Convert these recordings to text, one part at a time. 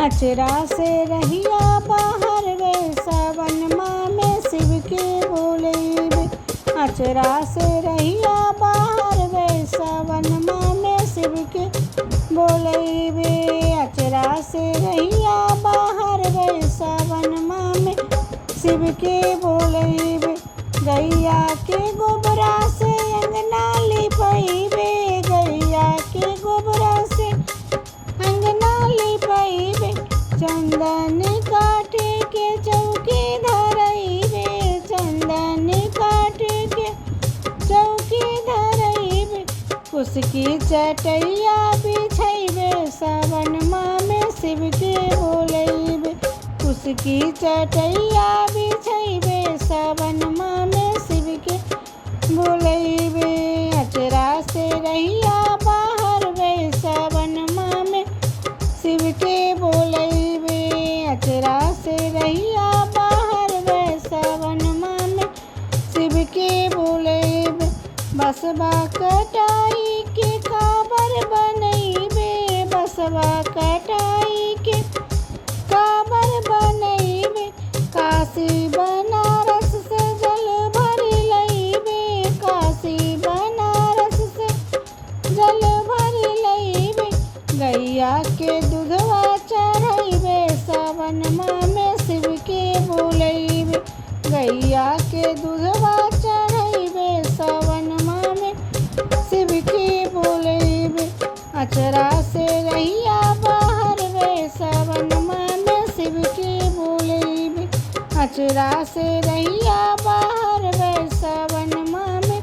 अचरा से रहिया बाहर वे सावनमा में शिव के बोलेबे। अचरा से रहिया बाहर वे सावनमा में शिव के बोलेबे। अचरा से रहिया बाहर वे सावनमा में शिव के बोलेबे। गैया के गोबरा से अंगना लिपैबे। गैया के गोबरा से अंगना लिपैबे। चंदन काटे के चौकी धरैबे। चंदन काटे के चौकी धरैबे। उसकी चटैया बिछैबे सावनमा में शिव के बोलेबे। उसकी चटैया बिछैबे सावनमा में शिव के बोलेबे। अचरा से रहिया बाहर वे सावनमा में शिव के बोलेबे। अचरा से रहिया बाहर वे सावनमा में शिव के बोलेबे। बसवा कटाई के काबर बनैबे। बसवा कटाई के काबर बनैबे। काशी बनारस से जल भर लैबे। काशी बनारस से जल भर लैबे। गैया के दूधवा चढ़ैबे सावनमा में शिव के बोलेबे। गैया के दूधवा चढ़ैबे सावनमा में शिव के बोलेबे। अचरा से रहिया बाहर वे सावनमा में शिव के बोलेबे। अचरा से रहिया बाहर वे सावनमा में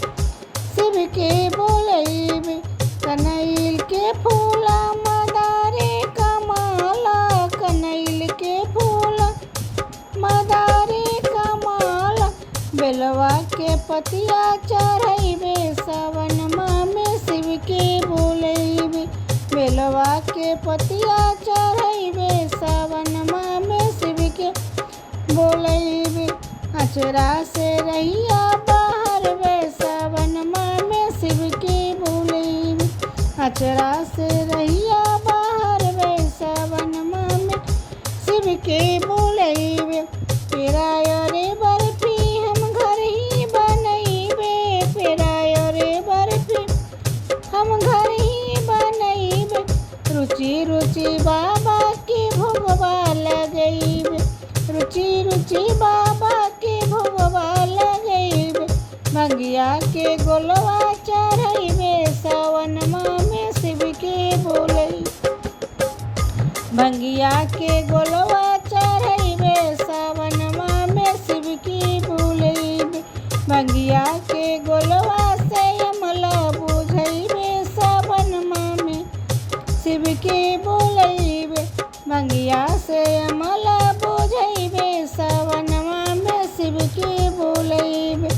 शिव के बोलेबे। कनैल के फूला मदारे कमाला। कनैल के फूला मदारे कमाला। बेलवा के पतिया चढ़ैबे सावनमा में शिव के बोलेबे। बेलवा के पतिया चढ़ैबे सावनमा में शिव के बोलेबे। अचरा से रहिया बाहर वे सावनमा में शिव के बोलेबे। अचरा से रहिया बाहर वे सावनमा में शिव के बोलेबे। पेरायो रे बर्फी हम घर ही बनैबे। पेरायो रे बर्फी हम घर ही बनैबे। रुचि रुचि बाबा के भोगवा लगैबे। रुचि रुचि बाबा के भोगवा लगैबे। भंगिया के गोलवा चढ़ैबे सावनमा में शिव के बोलेबे। भंगिया के गोलवा चढ़ैबे सावनमा में शिव के बोलेबे। भंगिया के गोलवा से अमला बुझैबे सावनमा में शिव के बोलेबे। भंगिया से अमला बुझैबे सावनमा में शिव के बोलेबे।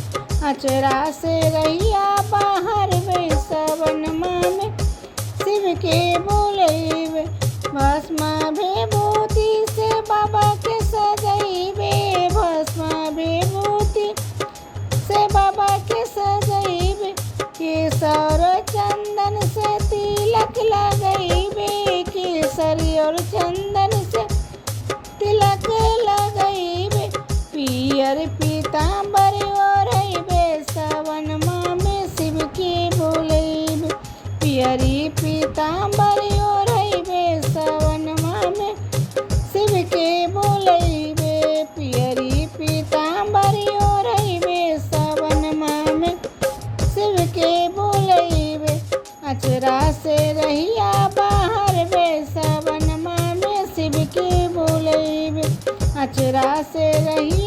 अचरा से रहिया बाहर वे सावनमा में शिव के बोलेबे। भस्म विभूति से बाबा के सजैबे। भस्म विभूति से बाबा के सजैबे। केसर चंदन से तिलक लगैबे। केसरी और चंदन से तिलक लगैबे। पियर पीताम्बर ओढ़ैबे सावनमा में शिव के बोलेबे। पियरी पीताम्बर ओढ़ैबे सावनमा में शिव के बोलेबे। पियरी पीताम्बर ओढ़ैबे सावनमा में शिव के बोलेबे। अचरा से रहिया बाहर वे सावनमा में शिव के बोलेबे। अचरा से रहिया